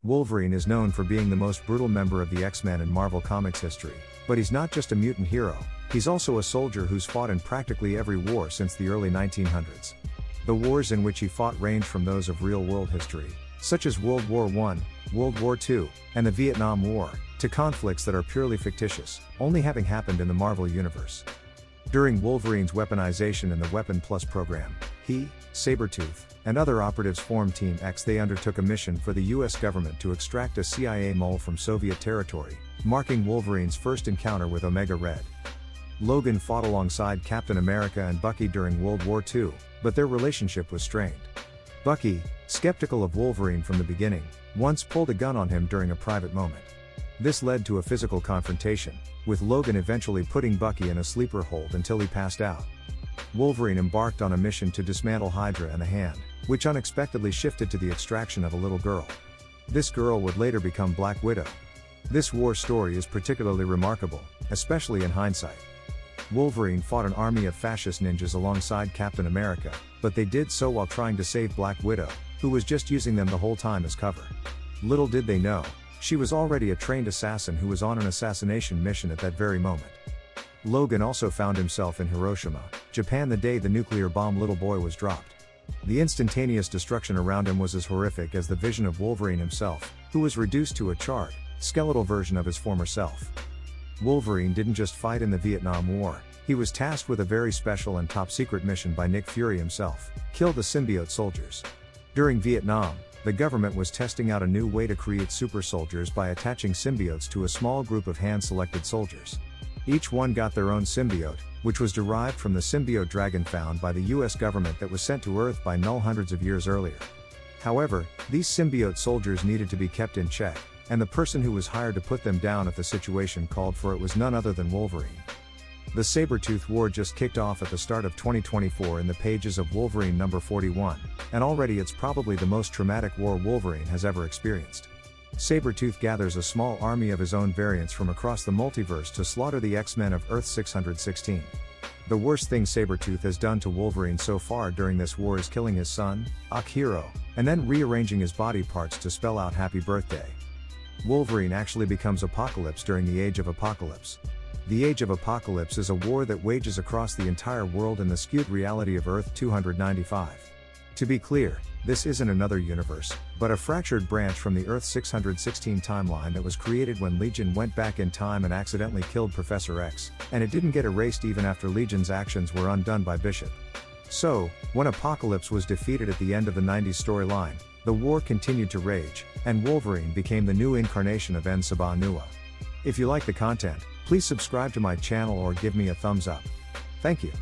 Wolverine is known for being the most brutal member of the X-Men in Marvel Comics history, but he's not just a mutant hero, he's also a soldier who's fought in practically every war since the early 1900s. The wars in which he fought range from those of real-world history, such as World War I, World War II, and the Vietnam War, to conflicts that are purely fictitious, only having happened in the Marvel Universe. During Wolverine's weaponization in the Weapon Plus program, he, Sabretooth, and other operatives formed Team X. They undertook a mission for the US government to extract a CIA mole from Soviet territory, marking Wolverine's first encounter with Omega Red. Logan fought alongside Captain America and Bucky during World War II, but their relationship was strained. Bucky, skeptical of Wolverine from the beginning, once pulled a gun on him during a private moment. This led to a physical confrontation, with Logan eventually putting Bucky in a sleeper hold until he passed out. Wolverine embarked on a mission to dismantle Hydra and the Hand, which unexpectedly shifted to the extraction of a little girl. This girl would later become Black Widow. This war story is particularly remarkable, especially in hindsight. Wolverine fought an army of fascist ninjas alongside Captain America, but they did so while trying to save Black Widow, who was just using them the whole time as cover. Little did they know, she was already a trained assassin who was on an assassination mission at that very moment. Logan also found himself in Hiroshima, Japan the day the nuclear bomb Little Boy was dropped. The instantaneous destruction around him was as horrific as the vision of Wolverine himself, who was reduced to a charred, skeletal version of his former self. Wolverine didn't just fight in the Vietnam War, he was tasked with a very special and top-secret mission by Nick Fury himself: kill the symbiote soldiers. During Vietnam, the government was testing out a new way to create super soldiers by attaching symbiotes to a small group of hand-selected soldiers. Each one got their own symbiote, which was derived from the symbiote dragon found by the US government that was sent to Earth by Null hundreds of years earlier. However, these symbiote soldiers needed to be kept in check, and the person who was hired to put them down if the situation called for it was none other than Wolverine. The Sabretooth War just kicked off at the start of 2024 in the pages of Wolverine number 41, and already it's probably the most traumatic war Wolverine has ever experienced. Sabretooth gathers a small army of his own variants from across the multiverse to slaughter the X-Men of Earth 616. The worst thing Sabretooth has done to Wolverine so far during this war is killing his son, Hero, and then rearranging his body parts to spell out Happy Birthday. Wolverine actually becomes Apocalypse during the Age of Apocalypse. The Age of Apocalypse is a war that wages across the entire world in the skewed reality of Earth 295. To be clear, this isn't another universe, but a fractured branch from the Earth 616 timeline that was created when Legion went back in time and accidentally killed Professor X, and it didn't get erased even after Legion's actions were undone by Bishop. So, when Apocalypse was defeated at the end of the 90s storyline, the war continued to rage, and Wolverine became the new incarnation of En Sabah Nua. If you like the content, please subscribe to my channel or give me a thumbs up. Thank you.